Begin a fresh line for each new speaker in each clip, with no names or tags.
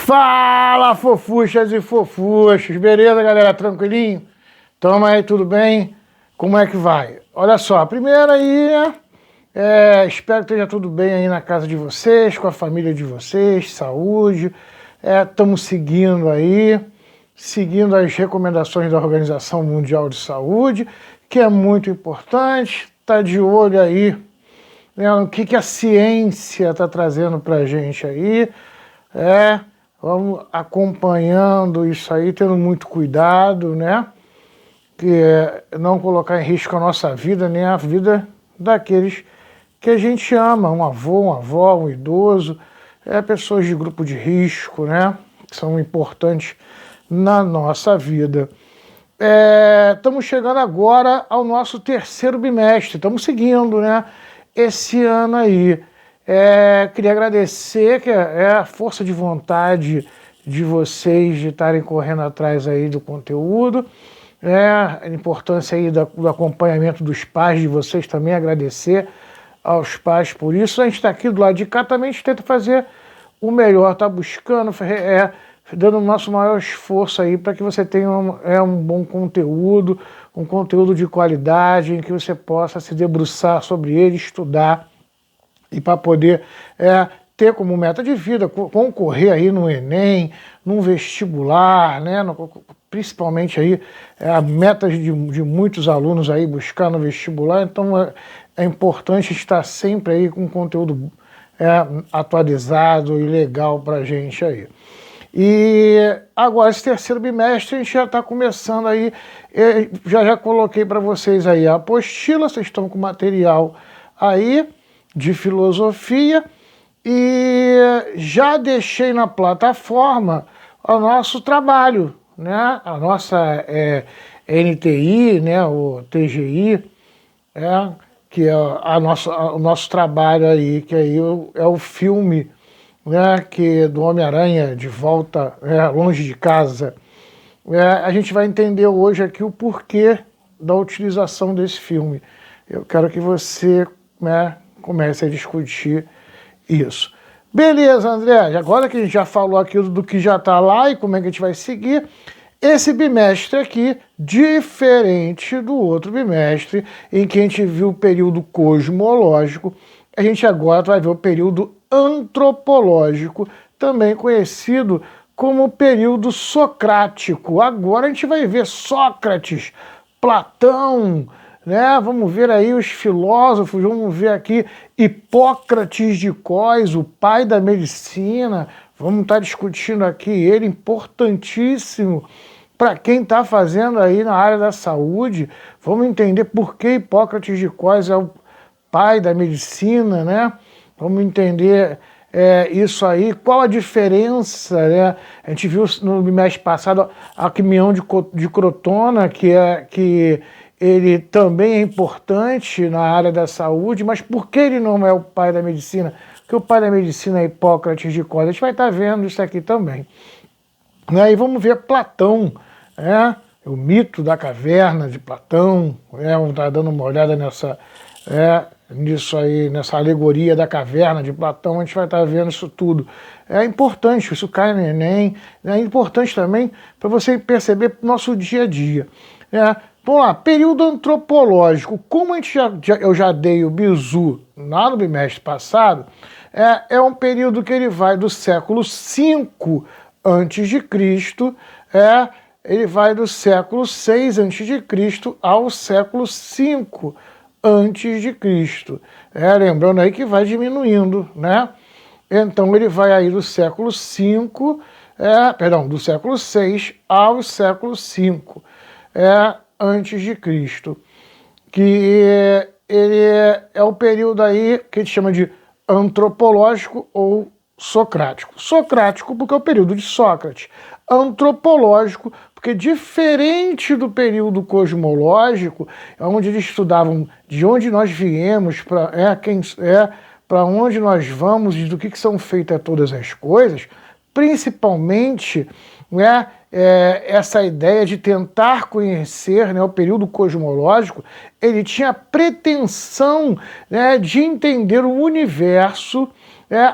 Fala, fofuchas e fofuchos, beleza, galera? Tranquilinho? Tamo aí, tudo bem? Como é que vai? Olha só, primeiro aí, espero que esteja tudo bem aí na casa de vocês, com a família de vocês, saúde. Estamos seguindo as recomendações da Organização Mundial de Saúde, que é muito importante. Tá de olho aí, né, no que a ciência está trazendo para a gente aí. Vamos acompanhando isso aí, tendo muito cuidado, né? Não colocar em risco a nossa vida, nem a vida daqueles que a gente ama, um avô, uma avó, um idoso, pessoas de grupo de risco, né? Que são importantes na nossa vida. Estamos chegando agora ao nosso terceiro bimestre, estamos seguindo, né? Esse ano aí. Queria agradecer a força de vontade de vocês de estarem correndo atrás aí do conteúdo, a importância aí do acompanhamento dos pais de vocês também, agradecer aos pais por isso. A gente está aqui do lado de cá, também a gente tenta fazer o melhor, está buscando, dando o nosso maior esforço aí para que você tenha um bom conteúdo, um conteúdo de qualidade, em que você possa se debruçar sobre ele, estudar, e para poder ter como meta de vida, concorrer aí no Enem, num vestibular, né? Principalmente aí a meta de muitos alunos aí buscar no vestibular, então é importante estar sempre aí com conteúdo atualizado e legal para a gente aí. E agora, esse terceiro bimestre, a gente já está começando aí, já coloquei para vocês aí a apostila, vocês estão com material aí, de filosofia, e já deixei na plataforma o nosso trabalho, né? A nossa NTI, né? O TGI, que é o nosso trabalho aí, que aí é o filme, né? Do Homem-Aranha de Volta, Longe de Casa. A gente vai entender hoje aqui o porquê da utilização desse filme. Eu quero que você, comece a discutir isso. Beleza, André, agora que a gente já falou aquilo do que já está lá e como é que a gente vai seguir, esse bimestre aqui, diferente do outro bimestre, em que a gente viu o período cosmológico, a gente agora vai ver o período antropológico, também conhecido como período socrático. Agora a gente vai ver Sócrates, Platão, né? Vamos ver aí os filósofos, vamos ver aqui Hipócrates de Cós, o pai da medicina, vamos estar discutindo aqui ele, importantíssimo para quem está fazendo aí na área da saúde. Vamos entender por que Hipócrates de Cós é o pai da medicina, né? Vamos entender isso aí, qual a diferença, né? A gente viu no bimestre passado a quimião de Crotona, que ele também é importante na área da saúde, mas por que ele não é o pai da medicina? Porque o pai da medicina é Hipócrates de Cós. A gente vai estar vendo isso aqui também. E vamos ver Platão, o mito da caverna de Platão, vamos estar dando uma olhada nisso aí, nessa alegoria da caverna de Platão, a gente vai estar vendo isso tudo. É importante, isso cai no Enem, é importante também para você perceber o nosso dia a dia. Vamos lá, período antropológico. Como eu já dei o bizu lá no bimestre passado, é um período que ele vai do século V a.C., ele vai do século VI a.C. ao século V a.C. Lembrando aí que vai diminuindo, né? Então ele vai aí do século V, do século VI ao século V. Antes de Cristo, que ele é o período aí que a gente chama de antropológico ou socrático. Socrático porque é o período de Sócrates. Antropológico porque, diferente do período cosmológico, onde eles estudavam de onde nós viemos, para onde nós vamos e do que são feitas todas as coisas, principalmente essa ideia de tentar conhecer, o período cosmológico, ele tinha a pretensão, de entender o universo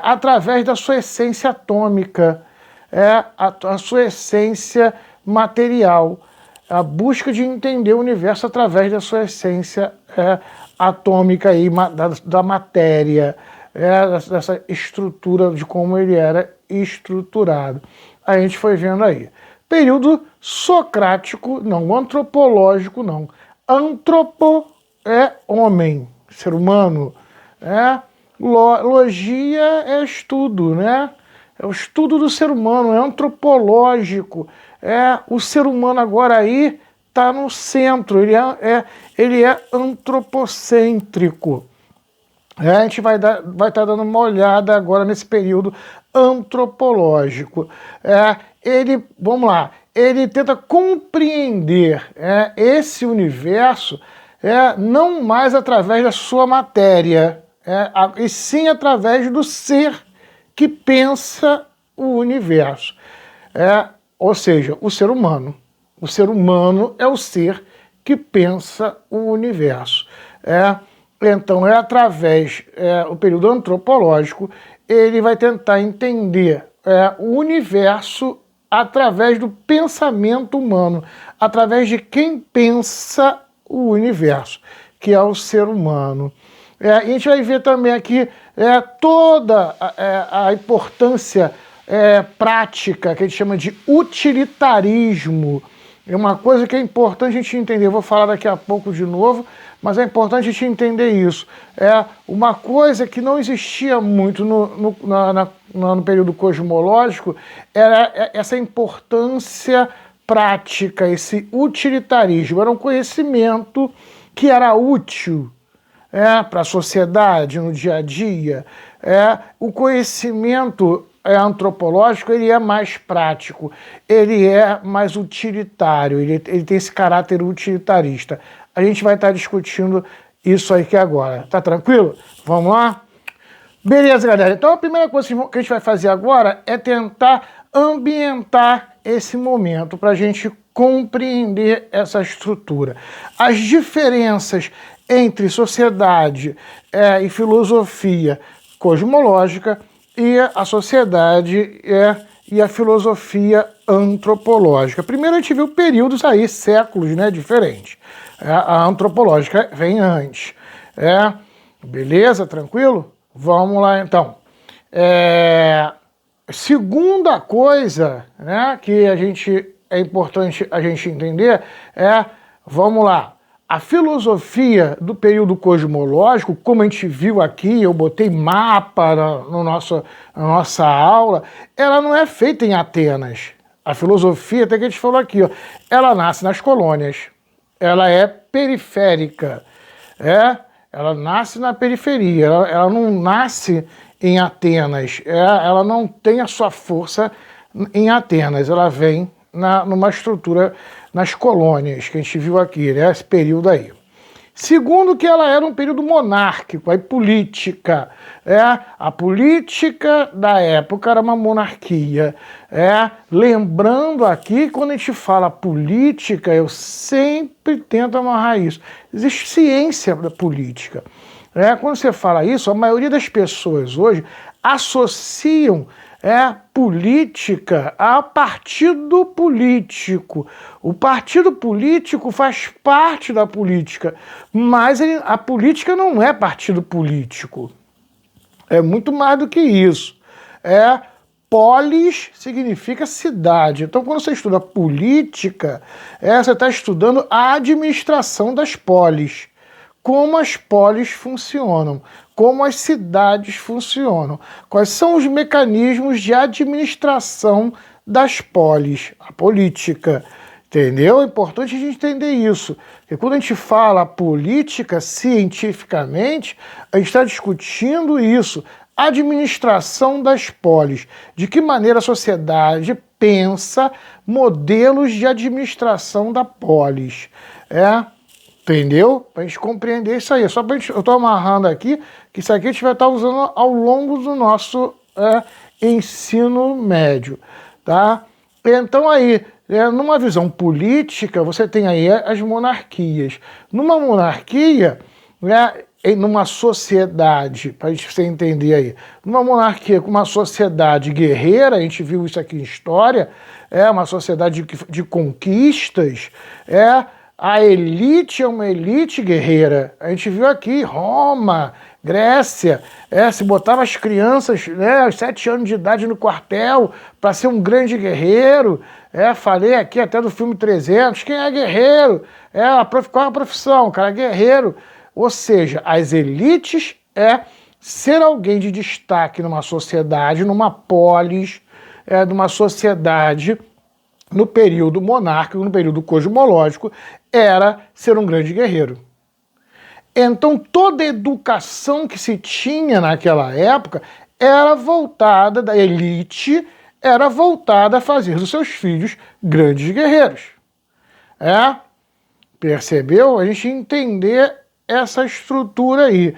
através da sua essência atômica. é a sua essência material, a busca de entender o universo através da sua essência atômica aí, da matéria, dessa estrutura de como ele era estruturado. A gente foi vendo aí. Período socrático, não antropológico, não. Antropo é homem, ser humano. Logia é estudo, né? É o estudo do ser humano, é antropológico. O ser humano agora aí está no centro, ele é antropocêntrico. A gente vai estar dando uma olhada agora nesse período antropológico. Vamos lá, ele tenta compreender esse universo não mais através da sua matéria, e sim através do ser que pensa o universo. Ou seja, o ser humano. O ser humano é o ser que pensa o universo. Então, através do período antropológico, ele vai tentar entender o universo através do pensamento humano, através de quem pensa o universo, que é o ser humano. A gente vai ver também aqui toda a importância prática, que a gente chama de utilitarismo. É uma coisa que é importante a gente entender. Eu vou falar daqui a pouco de novo, mas é importante a gente entender isso. Uma coisa que não existia muito no período cosmológico era essa importância prática, esse utilitarismo. Era um conhecimento que era útil para a sociedade, no dia a dia. O conhecimento antropológico, ele é mais prático, ele é mais utilitário, ele tem esse caráter utilitarista. A gente vai estar discutindo isso aqui agora. Tá tranquilo? Vamos lá? Beleza, galera. Então a primeira coisa que a gente vai fazer agora é tentar ambientar esse momento para a gente compreender essa estrutura. As diferenças entre sociedade e filosofia cosmológica e a sociedade e a filosofia antropológica. Primeiro a gente viu períodos aí, séculos, né, diferentes. A antropológica vem antes. Beleza? Tranquilo? Vamos lá então. Segunda coisa, né, que é importante a gente entender vamos lá, a filosofia do período cosmológico, como a gente viu aqui, eu botei mapa na nossa aula, ela não é feita em Atenas. A filosofia, até que a gente falou aqui, ela nasce nas colônias, ela é periférica, ela nasce na periferia, ela não nasce em Atenas, ela não tem a sua força em Atenas, ela vem numa estrutura nas colônias, que a gente viu aqui, né, esse período aí. Segundo, que ela era um período monárquico, aí política. A política da época era uma monarquia. Lembrando aqui, quando a gente fala política, eu sempre tento amarrar isso. Existe ciência da política. Quando você fala isso, a maioria das pessoas hoje associam política a partido político. O partido político faz parte da política, mas a política não é partido político. É muito mais do que isso. Polis significa cidade. Então, quando você estuda política, você está estudando a administração das polis. Como as polis funcionam, como as cidades funcionam, quais são os mecanismos de administração das polis, a política, entendeu? É importante a gente entender isso, porque quando a gente fala política cientificamente, a gente está discutindo isso, administração das polis, de que maneira a sociedade pensa modelos de administração da polis, entendeu? Para a gente compreender isso aí. Só para eu estou amarrando aqui, que isso aqui a gente vai estar usando ao longo do nosso ensino médio, tá? Então aí, numa visão política, você tem aí as monarquias. Numa monarquia, numa sociedade, para você entender aí, numa monarquia com uma sociedade guerreira, a gente viu isso aqui em história, uma sociedade de conquistas, a elite é uma elite guerreira. A gente viu aqui Roma, Grécia, se botava as crianças, aos 7 anos de idade no quartel para ser um grande guerreiro. Falei aqui até do filme 300, quem é guerreiro? Qual é a profissão, cara? Guerreiro. Ou seja, as elites ser alguém de destaque numa sociedade, numa polis, numa sociedade, no período monárquico, no período cosmológico, era ser um grande guerreiro. Então, toda a educação que se tinha naquela época era voltada, da elite, era voltada a fazer dos seus filhos grandes guerreiros. Percebeu? A gente entender essa estrutura aí.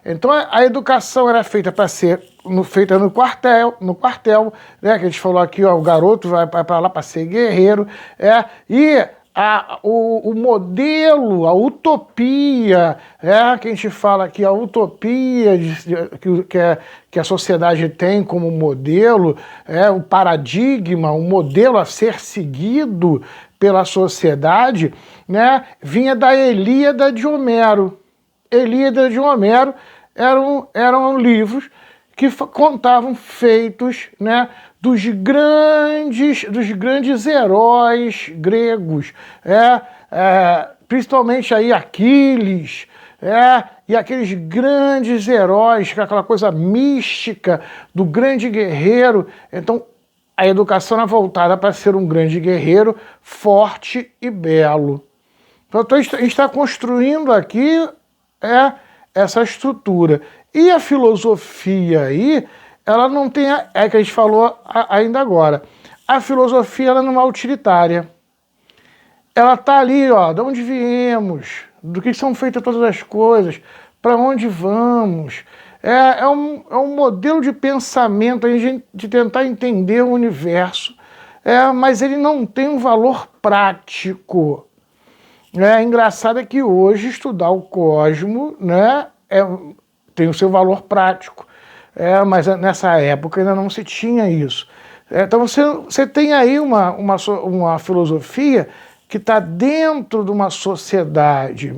Então, a educação era feita para ser feita no quartel, que a gente falou aqui, o garoto vai para lá para ser guerreiro, e o modelo, a utopia, que a gente fala aqui, a utopia que a sociedade tem como modelo, o paradigma, o modelo a ser seguido pela sociedade, vinha da Ilíada de Homero. Ilíada de Homero eram livros que contavam feitos, dos grandes heróis gregos, principalmente aí Aquiles, e aqueles grandes heróis, aquela coisa mística do grande guerreiro. Então, a educação é voltada para ser um grande guerreiro, forte e belo. Então, a gente está construindo aqui essa estrutura. E a filosofia aí, ela não tem, que a gente falou ainda agora, a filosofia ela não é utilitária. Ela está ali, de onde viemos, do que são feitas todas as coisas, para onde vamos. É um modelo de pensamento de tentar entender o universo, mas ele não tem um valor prático. Engraçado é que hoje estudar o cosmos, tem o seu valor prático, mas nessa época ainda não se tinha isso. Então você tem aí uma filosofia que está dentro de uma sociedade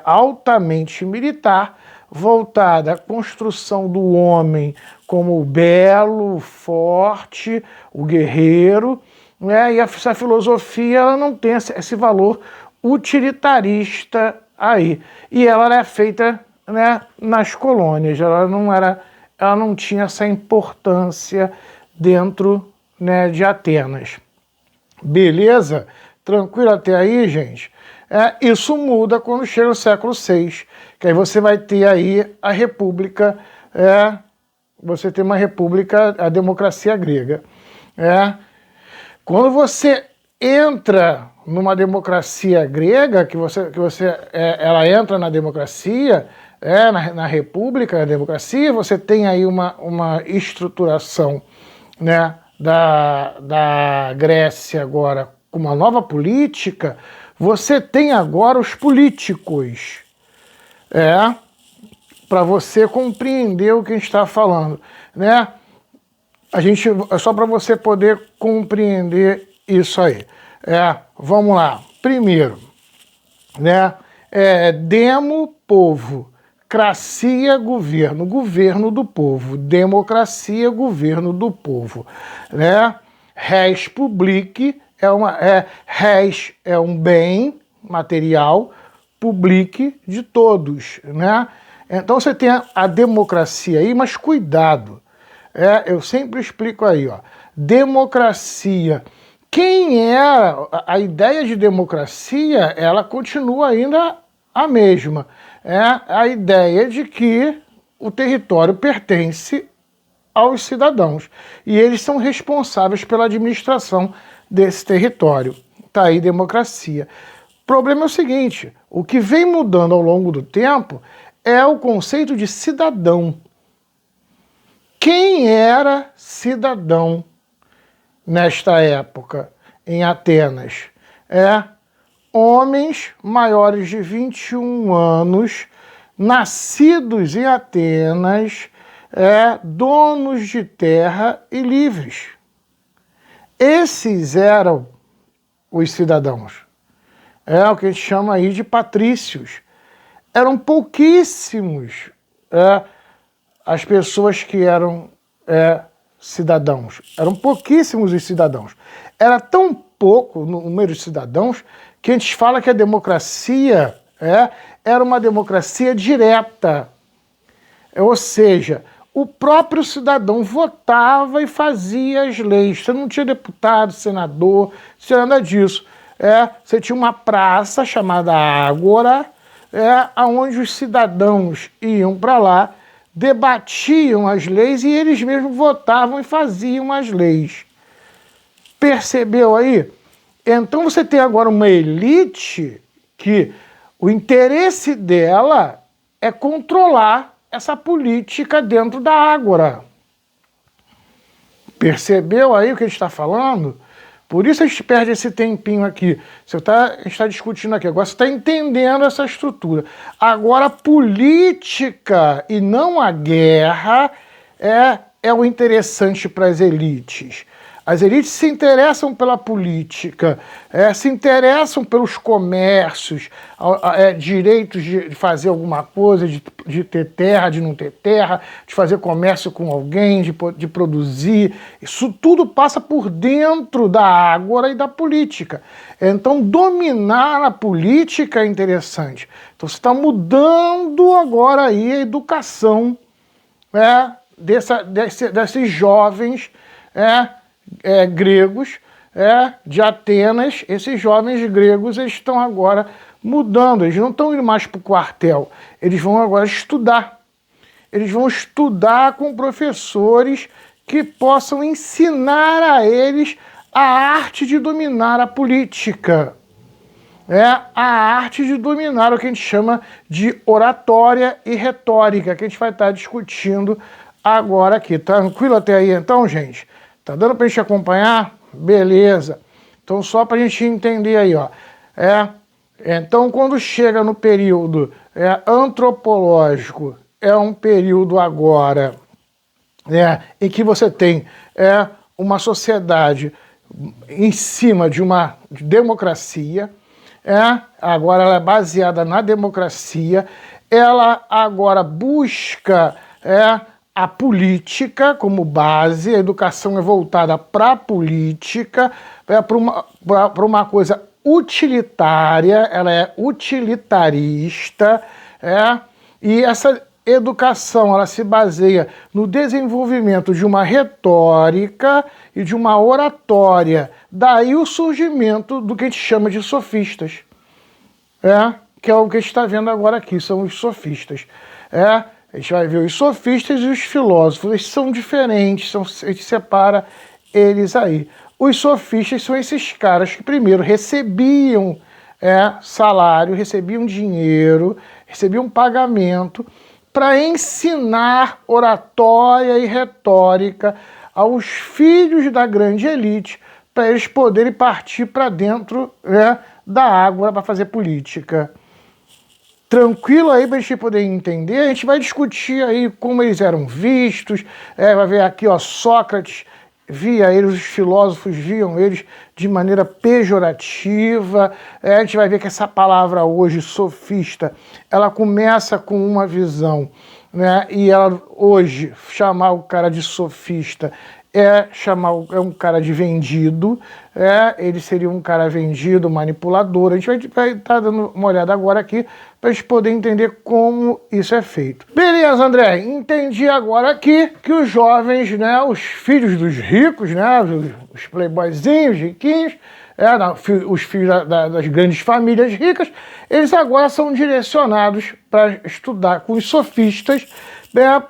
altamente militar, voltada à construção do homem como o belo, o forte, o guerreiro, e essa filosofia ela não tem esse valor utilitarista aí. E ela é feita nas colônias, ela não tinha essa importância dentro de Atenas. Beleza? Tranquilo até aí, gente? Isso muda quando chega o século VI, que aí você vai ter aí a república, você tem uma república, a democracia grega. Quando você entra numa democracia grega, ela entra na democracia, na república, na democracia, você tem aí uma estruturação da Grécia agora com uma nova política. Você tem agora os políticos, para você compreender o que a gente está falando, só para você poder compreender isso aí. Vamos lá. Primeiro, demo, povo, cracia, governo, governo do povo, democracia, governo do povo, res publique res é um bem material, publique de todos, Então você tem a democracia aí, mas cuidado, eu sempre explico aí, democracia. Quem era a ideia de democracia, ela continua ainda a mesma, a ideia de que o território pertence aos cidadãos e eles são responsáveis pela administração desse território. Está aí democracia. O problema é o seguinte, o que vem mudando ao longo do tempo é o conceito de cidadão. Quem era cidadão nesta época em Atenas? Homens maiores de 21 anos, nascidos em Atenas, donos de terra e livres. Esses eram os cidadãos. É o que a gente chama aí de patrícios. Eram pouquíssimos as pessoas que eram cidadãos. Eram pouquíssimos os cidadãos. Era tão pouco o número de cidadãos que a gente fala que a democracia era uma democracia direta. Ou seja, o próprio cidadão votava e fazia as leis. Você não tinha deputado, senador, não tinha nada disso. Você tinha uma praça chamada Ágora, onde os cidadãos iam para lá, debatiam as leis e eles mesmos votavam e faziam as leis. Percebeu aí? Então você tem agora uma elite que o interesse dela é controlar essa política dentro da Ágora. Percebeu aí o que a gente está falando? Por isso a gente perde esse tempinho aqui. A gente está discutindo aqui. Agora você está entendendo essa estrutura. Agora a política e não a guerra é o interessante para as elites. As elites se interessam pela política, se interessam pelos comércios, direitos de fazer alguma coisa, de ter terra, de não ter terra, de fazer comércio com alguém, de produzir. Isso tudo passa por dentro da Ágora e da política. Então, dominar a política é interessante. Então, você está mudando agora aí a educação desses jovens gregos de Atenas. Esses jovens gregos eles estão agora mudando, eles não estão indo mais para o quartel, eles vão agora estudar. Eles vão estudar com professores que possam ensinar a eles a arte de dominar a política. A arte de dominar o que a gente chama de oratória e retórica, que a gente vai estar discutindo agora aqui. Tranquilo até aí então, gente? Tá dando para a gente acompanhar? Beleza. Então, só para a gente entender aí, ó. Então, quando chega no período antropológico, é um período agora em que você tem uma sociedade em cima de uma democracia, agora ela é baseada na democracia, ela agora busca a política como base, a educação é voltada para a política, para uma coisa utilitária, ela é utilitarista, e essa educação ela se baseia no desenvolvimento de uma retórica e de uma oratória. Daí o surgimento do que a gente chama de sofistas, que é o que a gente está vendo agora aqui, são os sofistas. A gente vai ver os sofistas e os filósofos, eles são diferentes, a gente separa eles aí. Os sofistas são esses caras que primeiro recebiam salário, recebiam dinheiro, recebiam pagamento para ensinar oratória e retórica aos filhos da grande elite, para eles poderem partir para dentro da Ágora para fazer política. Tranquilo aí para a gente poder entender, a gente vai discutir aí como eles eram vistos, vai ver aqui, ó, Sócrates via eles, os filósofos viam eles de maneira pejorativa, a gente vai ver que essa palavra hoje, sofista, ela começa com uma visão, e ela hoje, chamar o cara de sofista é um cara de vendido, ele seria um cara vendido, manipulador. A gente vai estar dando uma olhada agora aqui para a gente poder entender como isso é feito. Beleza, André, entendi agora aqui que os jovens, os filhos dos ricos, os playboyzinhos, riquinhos, os filhos das grandes famílias ricas, eles agora são direcionados para estudar com os sofistas,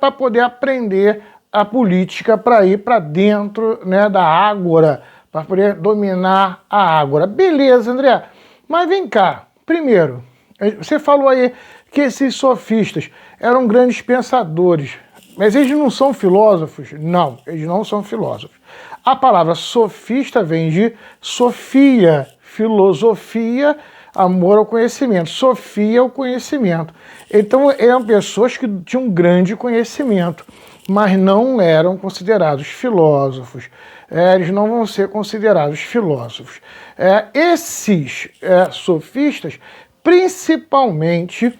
para poder aprender a política, para ir para dentro da Ágora, para poder dominar a Ágora. Beleza, André, mas vem cá, primeiro, você falou aí que esses sofistas eram grandes pensadores, mas eles não são filósofos? Não, eles não são filósofos. A palavra sofista vem de sofia, filosofia, amor ao conhecimento, sofia ao conhecimento. Então eram pessoas que tinham um grande conhecimento, mas não eram considerados filósofos. Eles não vão ser considerados filósofos. Esses sofistas, principalmente,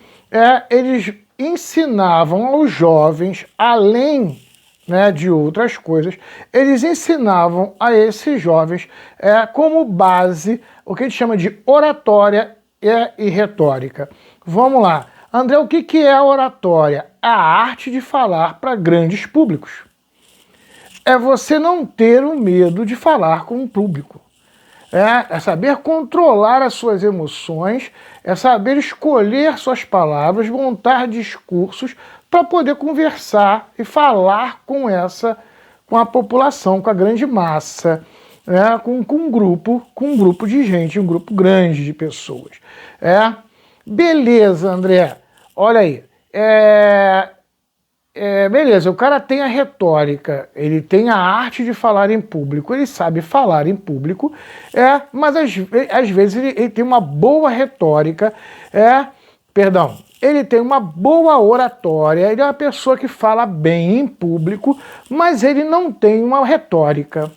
eles ensinavam aos jovens, além, né, de outras coisas, eles ensinavam a esses jovens como base o que a gente chama de oratória e retórica. Vamos lá. André, o que é a oratória? A arte de falar para grandes públicos. É você não ter o medo de falar com o público. É saber controlar as suas emoções, é saber escolher suas palavras, montar discursos para poder conversar e falar com a população, com a grande massa, com um grupo de gente, um grupo grande de pessoas. Beleza, André. Olha aí. Beleza, o cara tem a retórica, ele tem a arte de falar em público, ele sabe falar em público, mas às vezes ele tem uma boa retórica, ele tem uma boa oratória, ele é uma pessoa que fala bem em público, mas ele não tem uma retórica.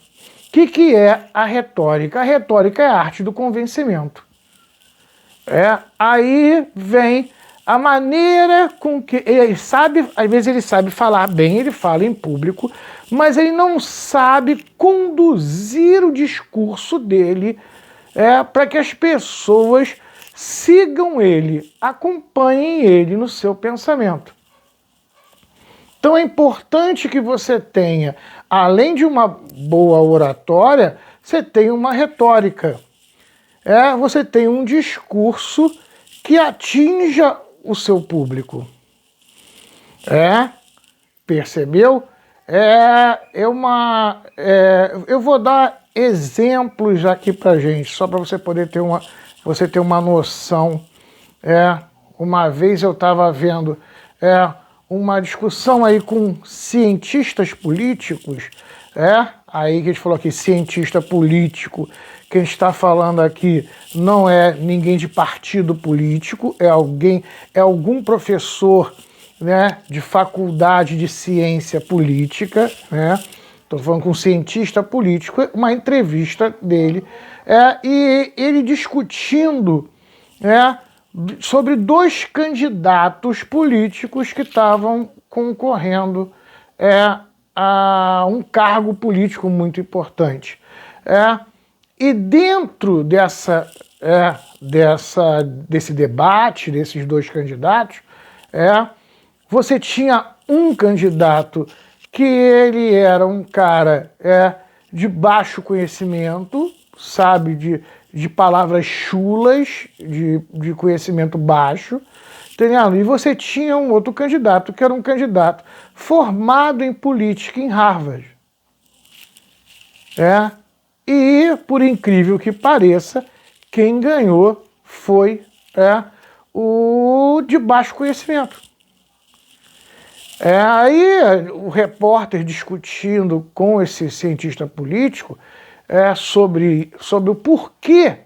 O que é a retórica? A retórica é a arte do convencimento. Aí vem a maneira com que ele sabe, às vezes ele sabe falar bem, ele fala em público, mas ele não sabe conduzir o discurso dele para que as pessoas sigam ele, acompanhem ele no seu pensamento. Então é importante que você tenha, além de uma boa oratória, você tenha uma retórica. Você tem um discurso que atinja o seu público. Percebeu? Eu vou dar exemplos aqui pra gente, só para você poder ter uma noção. Uma vez eu estava vendo uma discussão aí com cientistas políticos, aí que a gente falou aqui, cientista político, quem está falando aqui não é ninguém de partido político, é algum professor, né, de faculdade de ciência política, né? Estou falando com um cientista político, uma entrevista dele, e ele discutindo sobre dois candidatos políticos que estavam concorrendo a um cargo político muito importante. E dentro desse debate, desses dois candidatos, você tinha um candidato que ele era um cara de baixo conhecimento, sabe, de palavras chulas, de conhecimento baixo, entendeu? E você tinha um outro candidato, que era um candidato formado em política em Harvard. E, por incrível que pareça, quem ganhou foi o de baixo conhecimento. Aí o repórter discutindo com esse cientista político sobre o porquê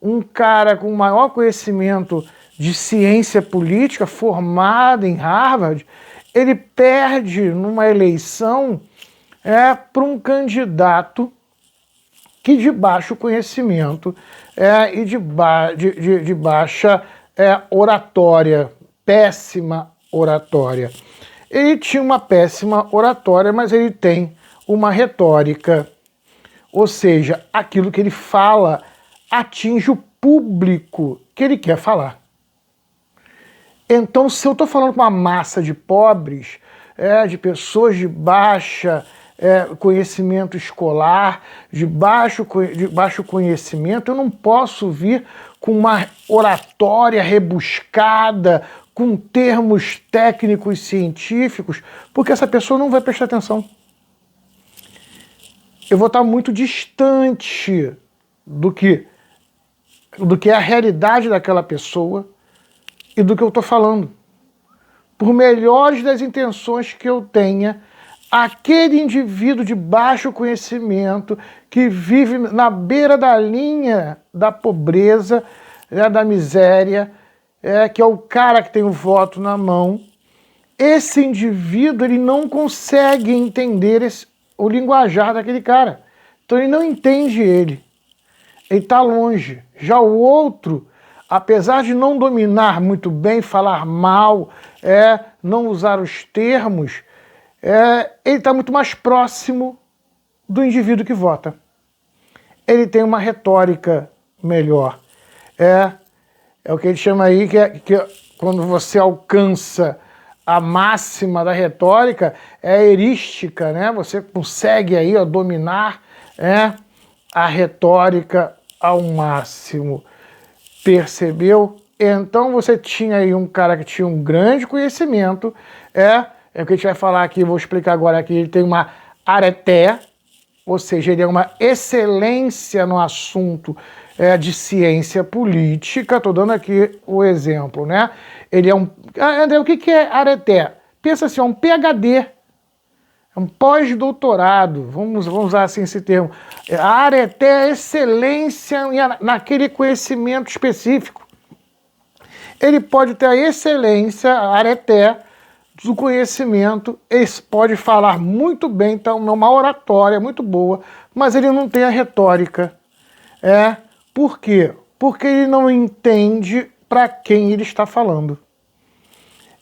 um cara com maior conhecimento de ciência política, formado em Harvard, ele perde numa eleição para um candidato que de baixo conhecimento e de baixa oratória, péssima oratória. Ele tinha uma péssima oratória, mas ele tem uma retórica, ou seja, aquilo que ele fala atinge o público que ele quer falar. Então, se eu estou falando com uma massa de pobres, de pessoas de baixa conhecimento escolar, de baixo conhecimento, eu não posso vir com uma oratória rebuscada, com termos técnicos científicos, porque essa pessoa não vai prestar atenção. Eu vou estar muito distante do que é a realidade daquela pessoa e do que eu estou falando. Por melhores das intenções que eu tenha, aquele indivíduo de baixo conhecimento que vive na beira da linha da pobreza, né, da miséria, que é o cara que tem o voto na mão. Esse indivíduo ele não consegue entender o linguajar daquele cara. Então ele não entende ele. Ele está longe. Já o outro, apesar de não dominar muito bem, falar mal, não usar os termos, ele está muito mais próximo do indivíduo que vota. Ele tem uma retórica melhor. É o que ele chama aí, que quando você alcança a máxima da retórica, é a erística, né? Você consegue aí dominar a retórica ao máximo. Percebeu? Então você tinha aí um cara que tinha um grande conhecimento, o que a gente vai falar aqui, vou explicar agora aqui, ele tem uma areté, ou seja, ele é uma excelência no assunto de ciência política. Estou dando aqui o exemplo, né? Ele é um... André, o que é areté? Pensa assim, é um PhD, é um pós-doutorado, vamos usar assim esse termo. A areté é excelência naquele conhecimento específico. Ele pode ter a excelência, a areté, do conhecimento, ele pode falar muito bem, então é uma oratória muito boa, mas ele não tem a retórica. Por quê? Porque ele não entende para quem ele está falando.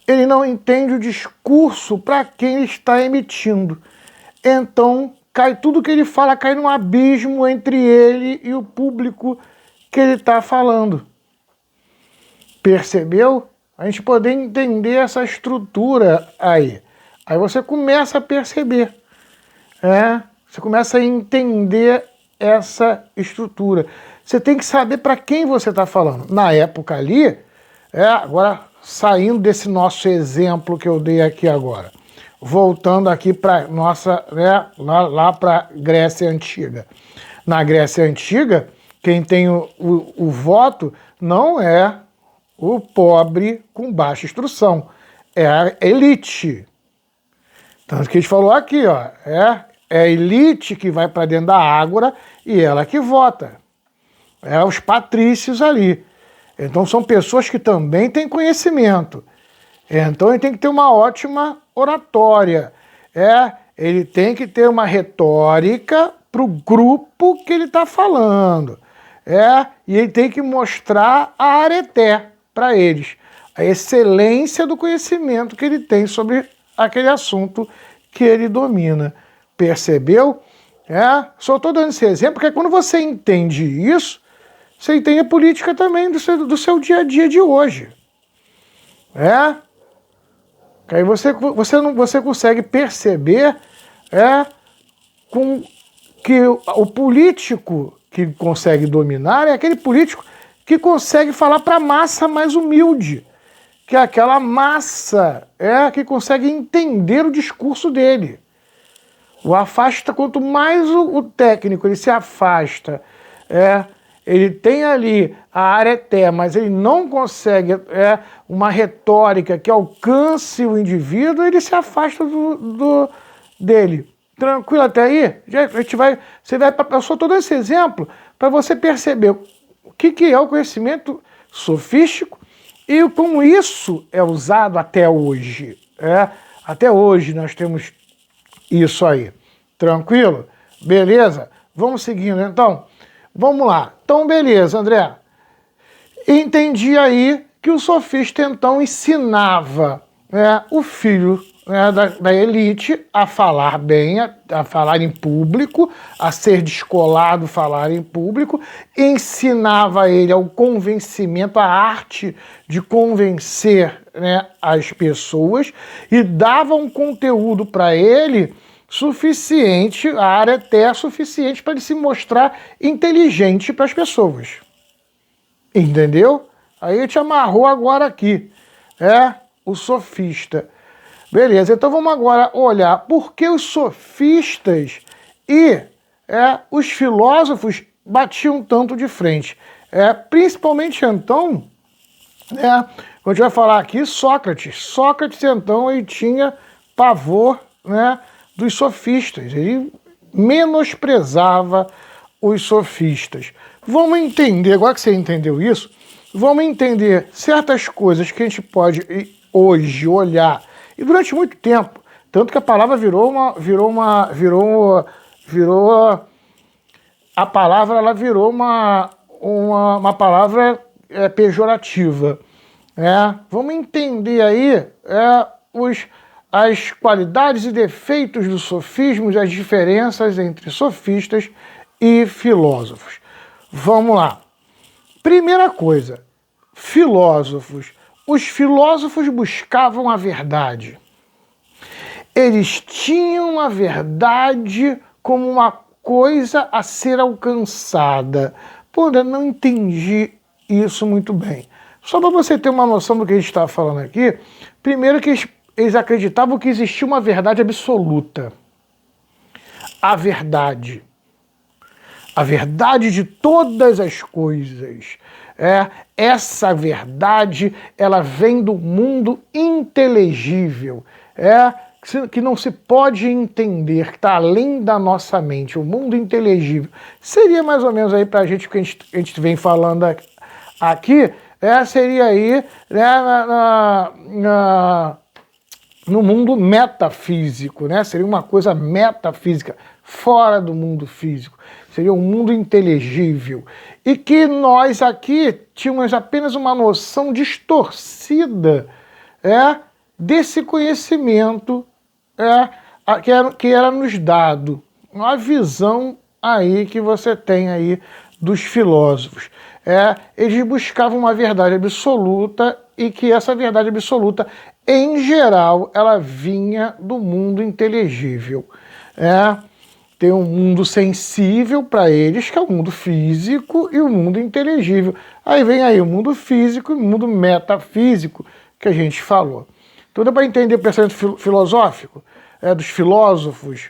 Ele não entende o discurso para quem ele está emitindo. Então, tudo que ele fala cai num abismo entre ele e o público que ele está falando. Percebeu? A gente poder entender essa estrutura aí. Aí você começa a perceber. Você começa a entender essa estrutura. Você tem que saber para quem você está falando. Na época ali, agora saindo desse nosso exemplo que eu dei aqui agora, voltando aqui para nossa, lá para Grécia Antiga. Na Grécia Antiga, quem tem o voto não é o pobre com baixa instrução, é a elite. Tanto que a gente falou aqui, é a elite que vai para dentro da ágora e ela que vota. Os patrícios ali. Então são pessoas que também têm conhecimento. Então ele tem que ter uma ótima oratória. Ele tem que ter uma retórica para o grupo que ele está falando. E ele tem que mostrar a areté para eles, a excelência do conhecimento que ele tem sobre aquele assunto que ele domina. Percebeu? Só estou dando esse exemplo, porque quando você entende isso, você entende a política também do seu dia a dia de hoje. Que aí você consegue perceber que o político que consegue dominar é aquele político que consegue falar para a massa mais humilde, que é aquela massa que consegue entender o discurso dele. O afasta, quanto mais o técnico ele se afasta, ele tem ali a areté, mas ele não consegue uma retórica que alcance o indivíduo, ele se afasta dele. Tranquilo até aí? Eu só estou dando esse exemplo para você perceber o que é o conhecimento sofístico e como isso é usado até hoje. Até hoje nós temos isso aí. Tranquilo? Beleza? Vamos seguindo então? Vamos lá. Então, beleza, André. Entendi aí que o sofista então ensinava o filho da elite a falar bem, a falar em público, a ser descolado, falar em público, ensinava ele ao convencimento, a arte de convencer as pessoas e dava um conteúdo para ele suficiente, a área até suficiente para ele se mostrar inteligente para as pessoas. Entendeu? Aí ele te amarrou agora aqui. O sofista. Beleza, então vamos agora olhar por que os sofistas e os filósofos batiam tanto de frente. Principalmente então, a gente vai falar aqui Sócrates. Sócrates então ele tinha pavor dos sofistas. Ele menosprezava os sofistas. Vamos entender, agora que você entendeu isso, vamos entender certas coisas que a gente pode hoje olhar, e durante muito tempo, tanto que a palavra a palavra ela virou uma palavra pejorativa. Vamos entender aí as qualidades e defeitos dos sofismos, as diferenças entre sofistas e filósofos. Vamos lá. Primeira coisa, filósofos. Os filósofos buscavam a verdade. Eles tinham a verdade como uma coisa a ser alcançada. Pô, eu não entendi isso muito bem. Só para você ter uma noção do que a gente está falando aqui, primeiro que eles acreditavam que existia uma verdade absoluta. A verdade de todas as coisas. Essa verdade, ela vem do mundo inteligível, que não se pode entender, que está além da nossa mente, o mundo inteligível. Seria mais ou menos aí para a gente o que a gente vem falando aqui, seria aí no mundo metafísico, seria uma coisa metafísica, fora do mundo físico. Seria um mundo inteligível. E que nós aqui tínhamos apenas uma noção distorcida desse conhecimento que era nos dado. Uma visão aí que você tem aí dos filósofos. Eles buscavam uma verdade absoluta e que essa verdade absoluta, em geral, ela vinha do mundo inteligível. Tem um mundo sensível para eles, que é o mundo físico, e o mundo inteligível. Aí vem aí o mundo físico e o mundo metafísico que a gente falou. Então dá para entender o pensamento filosófico dos filósofos,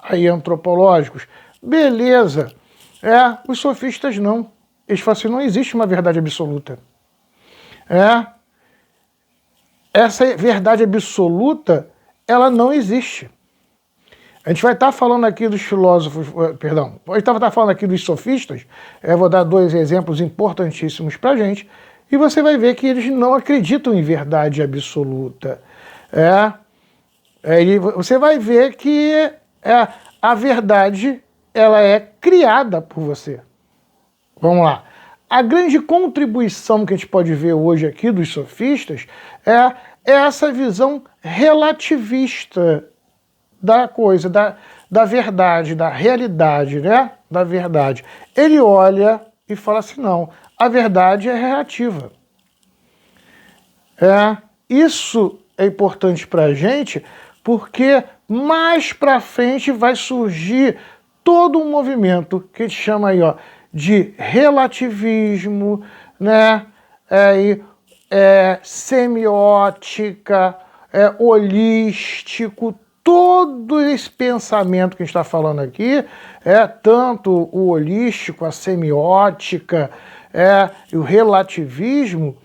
aí antropológicos. Beleza. Os sofistas não. Eles falam assim, não existe uma verdade absoluta. Essa verdade absoluta, ela não existe. A gente vai estar falando aqui dos filósofos, perdão, a gente vai estar falando aqui dos sofistas, vou dar 2 exemplos importantíssimos para a gente, e você vai ver que eles não acreditam em verdade absoluta. Você vai ver que a verdade ela é criada por você. Vamos lá. A grande contribuição que a gente pode ver hoje aqui dos sofistas é essa visão relativista da coisa, da verdade, da realidade, da verdade. Ele olha e fala assim, não, a verdade é relativa. Isso é importante para a gente, porque mais para frente vai surgir todo um movimento que a gente chama aí, de relativismo, semiótica, holístico. Todo esse pensamento que a gente está falando aqui, tanto o holístico, a semiótica e o relativismo,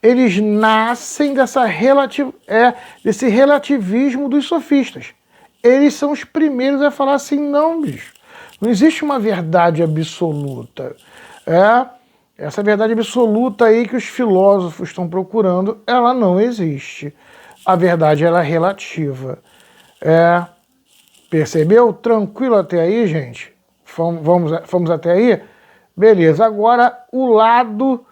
eles nascem desse relativismo dos sofistas. Eles são os primeiros a falar assim, não, bicho, não existe uma verdade absoluta. Essa verdade absoluta aí que os filósofos estão procurando, ela não existe. A verdade ela é relativa. Percebeu? Tranquilo até aí, gente? Fomos até aí? Beleza. Agora, o lado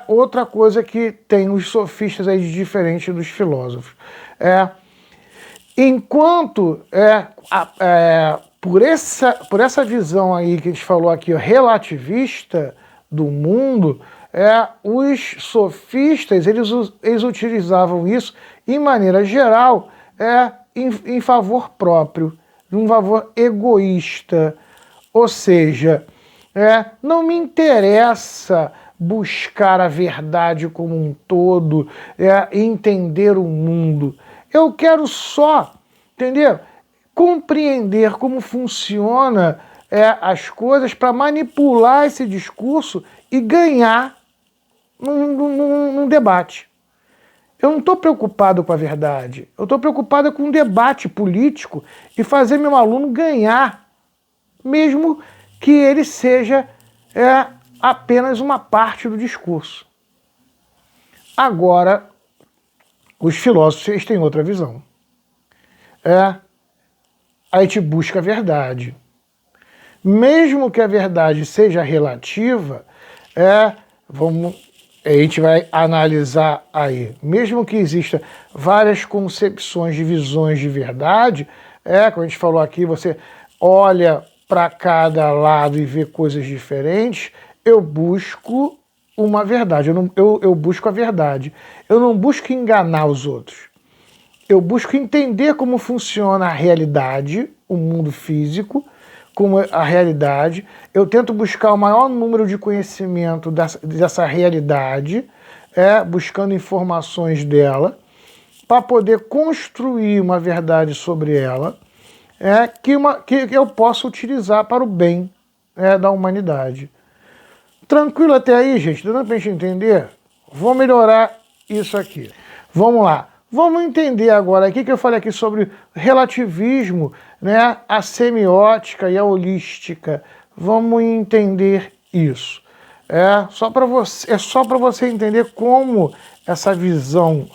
outra coisa que tem os sofistas aí de diferente dos filósofos. Enquanto por essa visão aí que a gente falou aqui, relativista do mundo, os sofistas eles utilizavam isso, em maneira geral, em favor próprio, de um favor egoísta. Ou seja, não me interessa buscar a verdade como um todo, entender o mundo. Eu quero só, entendeu? Compreender como funciona as coisas para manipular esse discurso e ganhar num debate. Eu não estou preocupado com a verdade. Eu estou preocupado com um debate político e fazer meu aluno ganhar, mesmo que ele seja apenas uma parte do discurso. Agora, os filósofos eles têm outra visão. A gente busca a verdade. Mesmo que a verdade seja relativa, a gente vai analisar aí, mesmo que exista várias concepções de visões de verdade, como a gente falou aqui, você olha para cada lado e vê coisas diferentes, eu busco uma verdade, eu busco a verdade. Eu não busco enganar os outros. Eu busco entender como funciona a realidade, o mundo físico, como a realidade. Eu tento buscar o maior número de conhecimento dessa realidade, buscando informações dela, para poder construir uma verdade sobre ela, que eu possa utilizar para o bem da humanidade. Tranquilo até aí, gente? Dando para a gente entender? Vou melhorar isso aqui. Vamos lá. Vamos entender agora aqui que eu falei aqui sobre relativismo, a semiótica e a holística. Vamos entender isso. É só para você entender como essa visão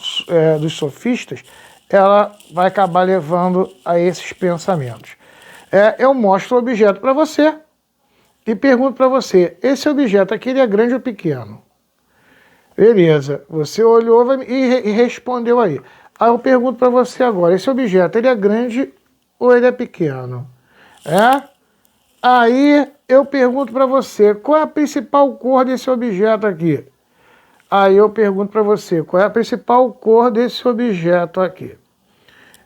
dos sofistas ela vai acabar levando a esses pensamentos. Eu mostro o objeto para você e pergunto para você, esse objeto aqui ele é grande ou pequeno? Beleza, você olhou e respondeu aí. Aí eu pergunto para você agora, esse objeto ele é grande ou ele é pequeno? Aí eu pergunto para você, qual é a principal cor desse objeto aqui? Aí eu pergunto para você, qual é a principal cor desse objeto aqui?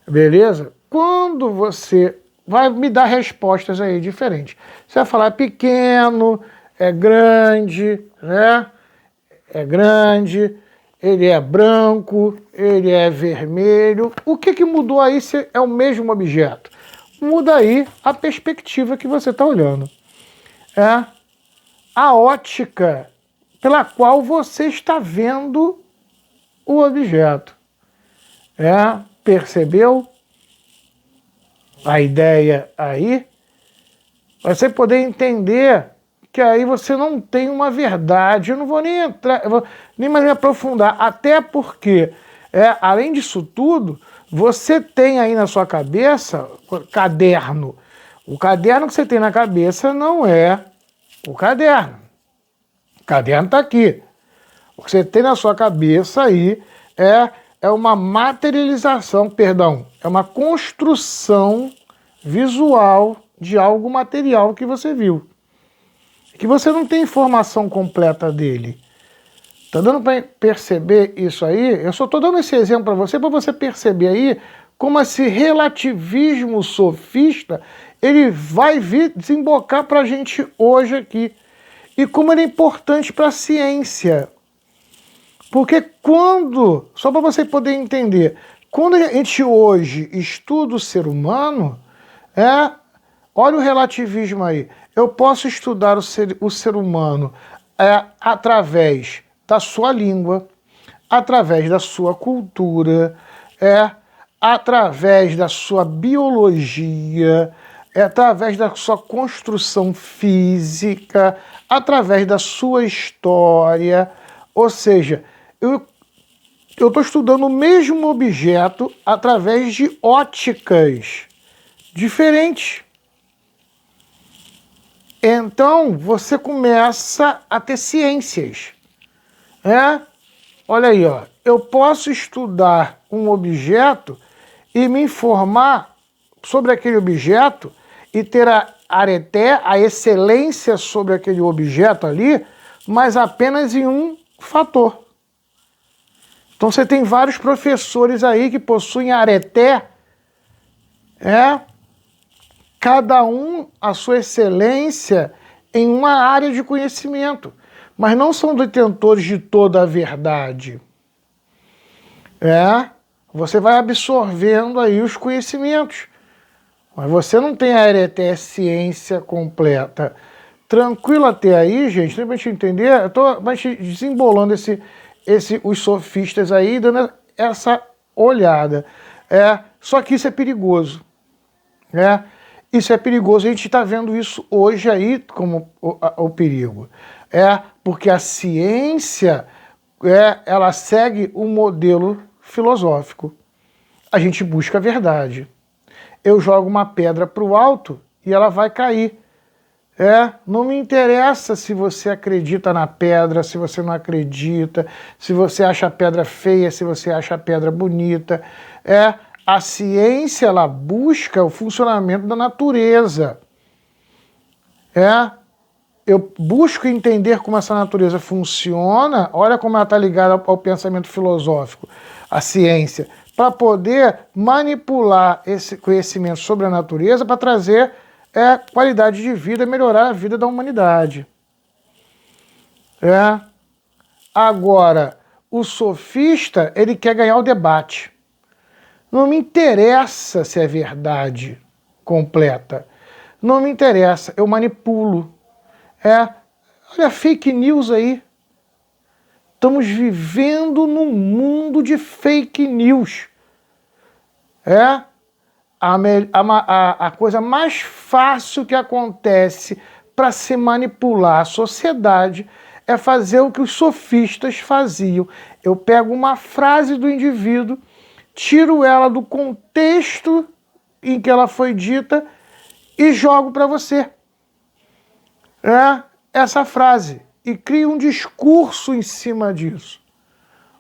Beleza? Quando você vai me dar respostas aí diferentes. Você vai falar pequeno, é grande, É grande, ele é branco, ele é vermelho. O que mudou aí se é o mesmo objeto? Muda aí a perspectiva que você está olhando. A ótica pela qual você está vendo o objeto. Percebeu a ideia aí? Você poder entender que aí você não tem uma verdade. Eu não vou nem entrar, nem mais me aprofundar, até porque, além disso tudo, você tem aí na sua cabeça caderno. O caderno que você tem na cabeça não é o caderno. O caderno está aqui. O que você tem na sua cabeça aí é uma materialização, é uma construção visual de algo material que você viu. Que você não tem informação completa dele. Tá dando para perceber isso aí? Eu só estou dando esse exemplo para você perceber aí como esse relativismo sofista ele vai vir desembocar para a gente hoje aqui. E como ele é importante para a ciência. Porque só para você poder entender, quando a gente hoje estuda o ser humano, olha o relativismo aí. Eu posso estudar o ser humano através da sua língua, através da sua cultura, através da sua biologia, através da sua construção física, através da sua história. Ou seja, eu estou estudando o mesmo objeto através de óticas diferentes. Então, você começa a ter ciências. Olha aí, ó. Eu posso estudar um objeto e me informar sobre aquele objeto e ter a areté, a excelência sobre aquele objeto ali, mas apenas em um fator. Então, você tem vários professores aí que possuem areté, cada um a sua excelência em uma área de conhecimento, mas não são detentores de toda a verdade. Você vai absorvendo aí os conhecimentos, mas você não tem a areté ciência completa. Tranquilo até aí, gente? Tem pra gente entender? Eu tô desembolando os sofistas aí, dando essa olhada. Só que isso é perigoso. Isso é perigoso. A gente está vendo isso hoje aí como o perigo. Porque a ciência ela segue um modelo filosófico. A gente busca a verdade. Eu jogo uma pedra para o alto e ela vai cair. Não me interessa se você acredita na pedra, se você não acredita, se você acha a pedra feia, se você acha a pedra bonita. A ciência, ela busca o funcionamento da natureza. Eu busco entender como essa natureza funciona, olha como ela está ligada ao pensamento filosófico, a ciência, para poder manipular esse conhecimento sobre a natureza para trazer qualidade de vida, melhorar a vida da humanidade. Agora, o sofista, ele quer ganhar o debate. Não me interessa se é verdade completa. Não me interessa, eu manipulo. Olha, fake news aí. Estamos vivendo num mundo de fake news. A coisa mais fácil que acontece para se manipular a sociedade é fazer o que os sofistas faziam. Eu pego uma frase do indivíduo, tiro ela do contexto em que ela foi dita e jogo para você. Essa frase. E crio um discurso em cima disso.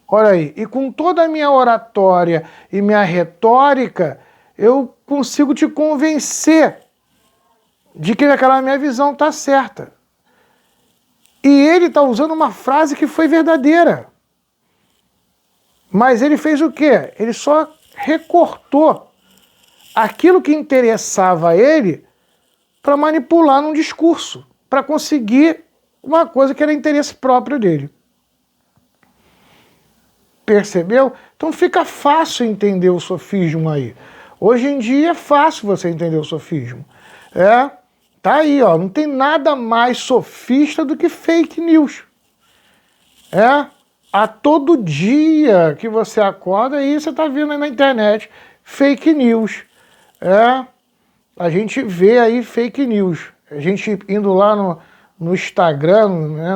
Olha aí. E com toda a minha oratória e minha retórica, eu consigo te convencer de que aquela minha visão está certa. E ele está usando uma frase que foi verdadeira. Mas ele fez o quê? Ele só recortou aquilo que interessava a ele para manipular num discurso, para conseguir uma coisa que era interesse próprio dele. Percebeu? Então fica fácil entender o sofismo aí. Hoje em dia é fácil você entender o sofismo. Tá aí, ó, não tem nada mais sofista do que fake news. A todo dia que você acorda aí, você tá vendo aí na internet fake news. A gente vê aí fake news. A gente indo lá no Instagram, né,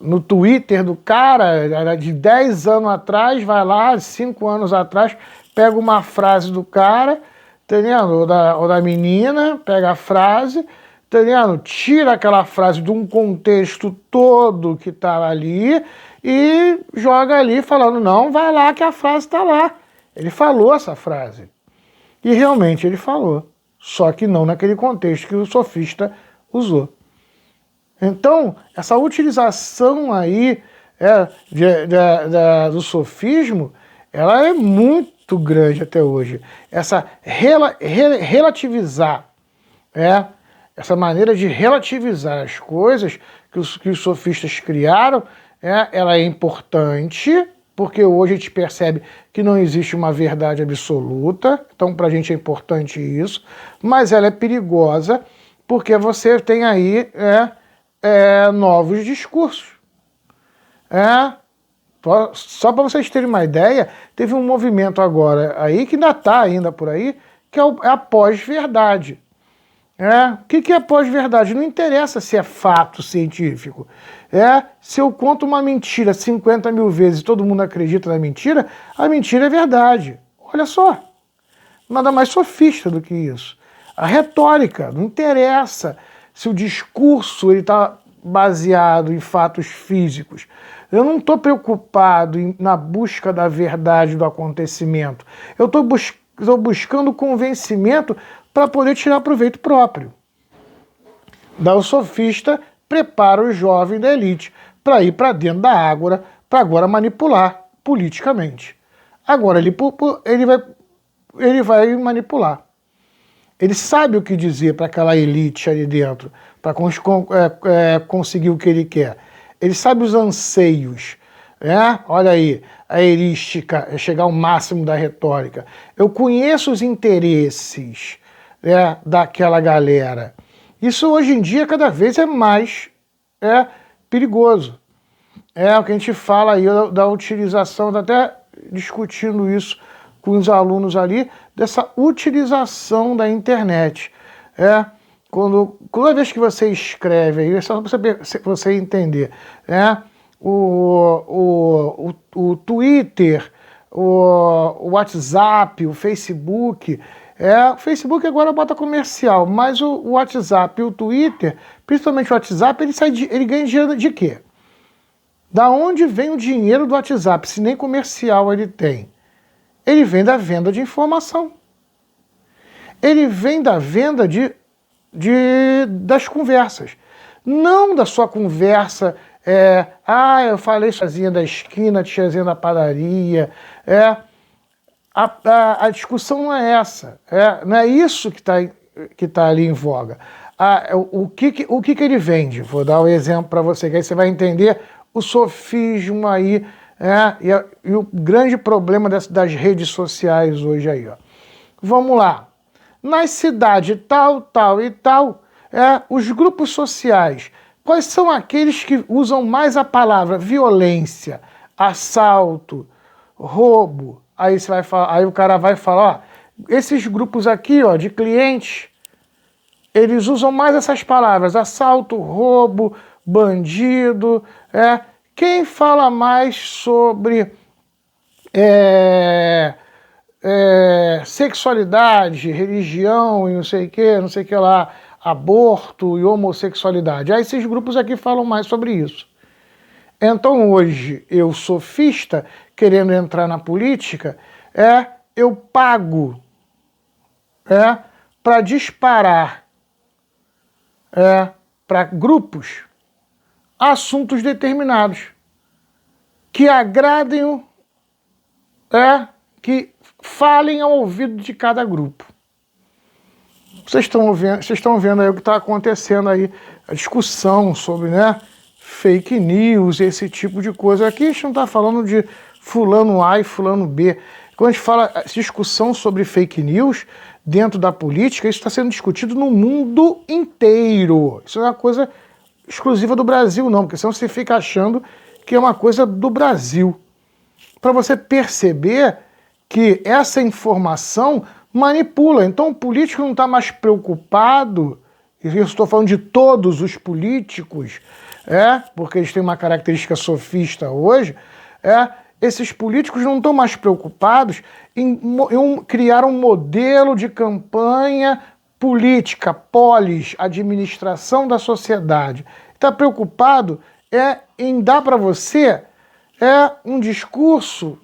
no Twitter do cara, era de 10 anos atrás, vai lá, 5 anos atrás, pega uma frase do cara, entendeu? Ou da menina, pega a frase, entendeu? Tira aquela frase de um contexto todo que tá ali e joga ali falando, não, vai lá que a frase está lá. Ele falou essa frase. E realmente ele falou. Só que não naquele contexto que o sofista usou. Então, essa utilização aí do sofismo, ela é muito grande até hoje. Essa relativizar, essa maneira de relativizar as coisas que os sofistas criaram, ela é importante, porque hoje a gente percebe que não existe uma verdade absoluta, então para a gente é importante isso, mas ela é perigosa, porque você tem aí novos discursos. Só para vocês terem uma ideia, teve um movimento agora aí, que ainda está ainda por aí, que é a pós-verdade. O que é pós-verdade? Não interessa se é fato científico. Se eu conto uma mentira 50 mil vezes e todo mundo acredita na mentira, a mentira é verdade. Olha só, nada mais sofista do que isso. A retórica, não interessa se o discurso está baseado em fatos físicos. Eu não estou preocupado na busca da verdade do acontecimento. Eu estou buscando convencimento para poder tirar proveito próprio. Daí o sofista prepara o jovem da elite para ir para dentro da ágora, para agora manipular politicamente. Agora ele vai manipular. Ele sabe o que dizer para aquela elite ali dentro, para conseguir o que ele quer. Ele sabe os anseios. Olha aí, a erística, é chegar ao máximo da retórica. Eu conheço os interesses daquela galera. Isso hoje em dia cada vez é mais perigoso. É o que a gente fala aí da utilização, tá até discutindo isso com os alunos ali, dessa utilização da internet. Toda vez que você escreve aí, é só para você entender, o Twitter, o WhatsApp, o Facebook, o Facebook agora bota comercial, mas o WhatsApp e o Twitter, principalmente o WhatsApp, ele ganha dinheiro de quê? Da onde vem o dinheiro do WhatsApp, se nem comercial ele tem? Ele vem da venda de informação. Ele vem da venda das conversas. Não da sua conversa, eu falei tiazinha da esquina, tiazinha da padaria. A discussão não é essa. Não é isso que tá ali em voga. O que ele vende? Vou dar um exemplo para você, que aí você vai entender o sofismo aí, e o grande problema das redes sociais hoje aí. Ó. Vamos lá. Nas cidades tal e tal, os grupos sociais, quais são aqueles que usam mais a palavra violência, assalto, roubo? Aí você vai falar, aí o cara vai falar, ó, esses grupos aqui, ó, de clientes, eles usam mais essas palavras, assalto, roubo, bandido. Quem fala mais sobre sexualidade, religião e não sei o que lá, aborto e homossexualidade? Aí esses grupos aqui falam mais sobre isso. Então hoje, eu sofista, querendo entrar na política, eu pago para disparar para grupos assuntos determinados que agradem, que falem ao ouvido de cada grupo. Vocês estão vendo aí o que está acontecendo aí, a discussão sobre fake news, esse tipo de coisa. Aqui a gente não está falando de fulano A e fulano B. Quando a gente fala discussão sobre fake news dentro da política, isso está sendo discutido no mundo inteiro. Isso não é uma coisa exclusiva do Brasil, não, porque senão você fica achando que é uma coisa do Brasil. Para você perceber que essa informação manipula. Então o político não está mais preocupado, e eu estou falando de todos os políticos, porque eles têm uma característica sofista hoje, esses políticos não estão mais preocupados em criar um modelo de campanha política, polis, administração da sociedade. Está preocupado em dar para você um discurso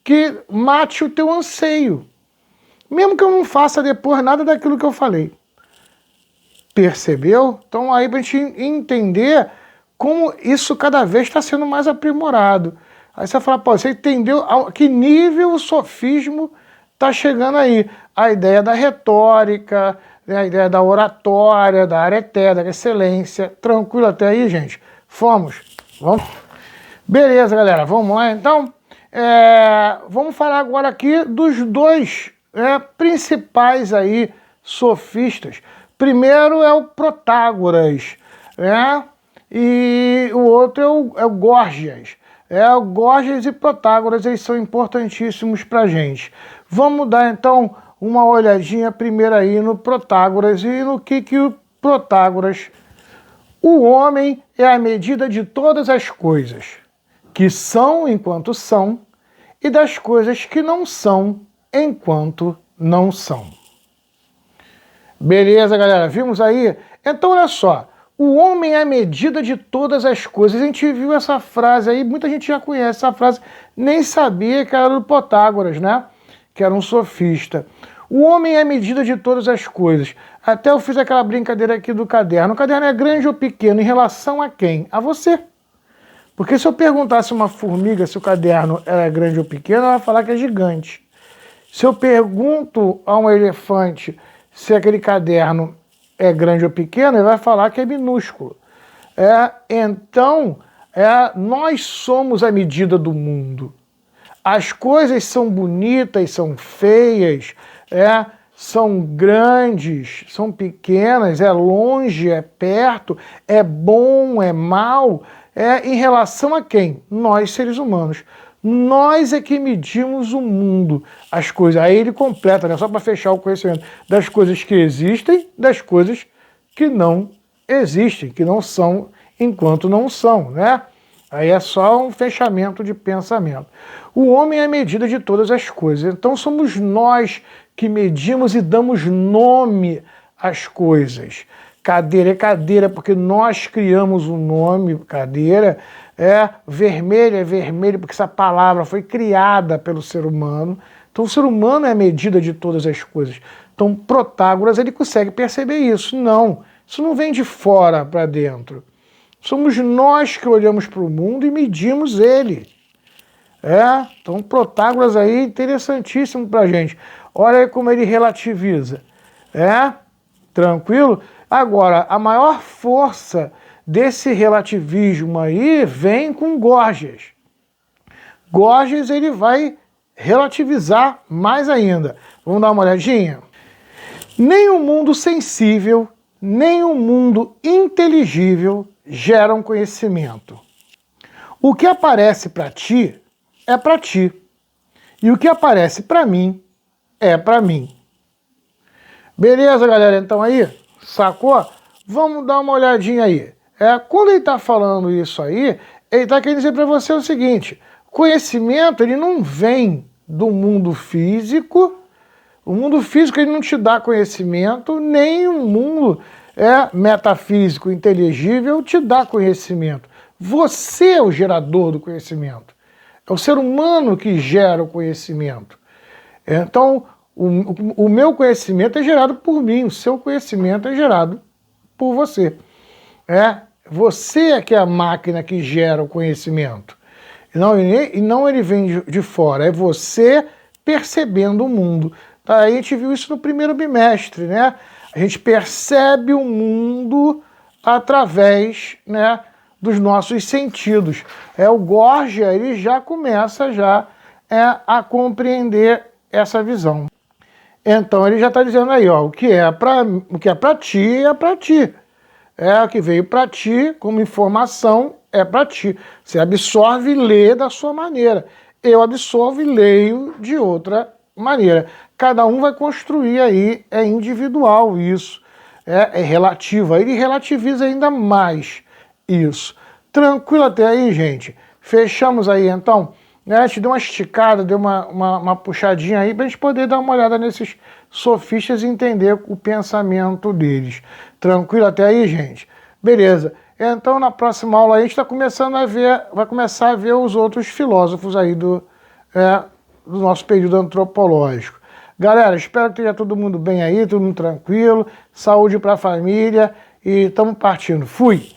que mate o teu anseio. Mesmo que eu não faça depois nada daquilo que eu falei. Percebeu? Então aí para a gente entender como isso cada vez está sendo mais aprimorado. Aí você vai falar, pô, você entendeu a que nível o sofismo está chegando aí? A ideia da retórica, a ideia da oratória, da areté, da excelência. Tranquilo até aí, gente? Vamos? Beleza, galera, vamos lá então? Vamos falar agora aqui dos dois principais aí sofistas. Primeiro é o Protágoras, e o outro é o Górgias. O Górgias e Protágoras, eles são importantíssimos para a gente. Vamos dar então uma olhadinha primeiro aí no Protágoras e no que o Protágoras... O homem é a medida de todas as coisas que são enquanto são e das coisas que não são enquanto não são. Beleza, galera? Vimos aí? Então, olha só. O homem é a medida de todas as coisas. A gente viu essa frase aí, muita gente já conhece essa frase, nem sabia que era do Protágoras, né? Que era um sofista. O homem é a medida de todas as coisas. Até eu fiz aquela brincadeira aqui do caderno. O caderno é grande ou pequeno em relação a quem? A você. Porque se eu perguntasse a uma formiga se o caderno é grande ou pequeno, ela vai falar que é gigante. Se eu pergunto a um elefante se aquele caderno é grande ou pequeno, ele vai falar que é minúsculo. Então, nós somos a medida do mundo. As coisas são bonitas, são feias, são grandes, são pequenas, é longe, é perto, é bom, é mal. em relação a quem? Nós, seres humanos. Nós é que medimos o mundo, as coisas. Aí ele completa, né? Só para fechar o conhecimento das coisas que existem, das coisas que não existem, que não são enquanto não são, né? Aí é só um fechamento de pensamento. O homem é a medida de todas as coisas. Então somos nós que medimos e damos nome às coisas. Cadeira é cadeira, porque nós criamos o nome cadeira. Vermelho é vermelho, porque essa palavra foi criada pelo ser humano. Então o ser humano é a medida de todas as coisas. Então Protágoras, ele consegue perceber isso. Não, isso não vem de fora para dentro. Somos nós que olhamos para o mundo e medimos ele. Então Protágoras aí, interessantíssimo para a gente. Olha aí como ele relativiza. Tranquilo? Agora, a maior força desse relativismo aí vem com Gorgias. Gorgias, ele vai relativizar mais ainda. Vamos dar uma olhadinha? Nem o mundo sensível, nem o mundo inteligível geram conhecimento. O que aparece para ti é para ti. E o que aparece para mim é para mim. Beleza, galera? Então aí, sacou? Vamos dar uma olhadinha aí. Quando ele está falando isso aí, ele está querendo dizer para você o seguinte: conhecimento, ele não vem do mundo físico. O mundo físico, ele não te dá conhecimento, nem o mundo metafísico, inteligível, te dá conhecimento. Você é o gerador do conhecimento. É o ser humano que gera o conhecimento. Então, o meu conhecimento é gerado por mim, o seu conhecimento é gerado por você. Você é que é a máquina que gera o conhecimento. E não ele vem de fora, é você percebendo o mundo. Tá? A gente viu isso no primeiro bimestre, né? A gente percebe o mundo através, né, dos nossos sentidos. O Gorgia, ele já começa a compreender essa visão. Então ele já está dizendo aí, ó, o que é para ti é para ti. O que veio para ti como informação é para ti. Você absorve e lê da sua maneira. Eu absorvo e leio de outra maneira. Cada um vai construir aí, é individual isso. É relativo. Aí ele relativiza ainda mais isso. Tranquilo até aí, gente? Fechamos aí então? A gente deu uma esticada, deu uma puxadinha aí para a gente poder dar uma olhada nesses sofistas e entender o pensamento deles. Tranquilo até aí, gente? Beleza. Então, na próxima aula a gente vai começar a ver os outros filósofos aí do nosso período antropológico. Galera, espero que esteja todo mundo bem aí, todo mundo tranquilo, saúde para a família e estamos partindo. Fui!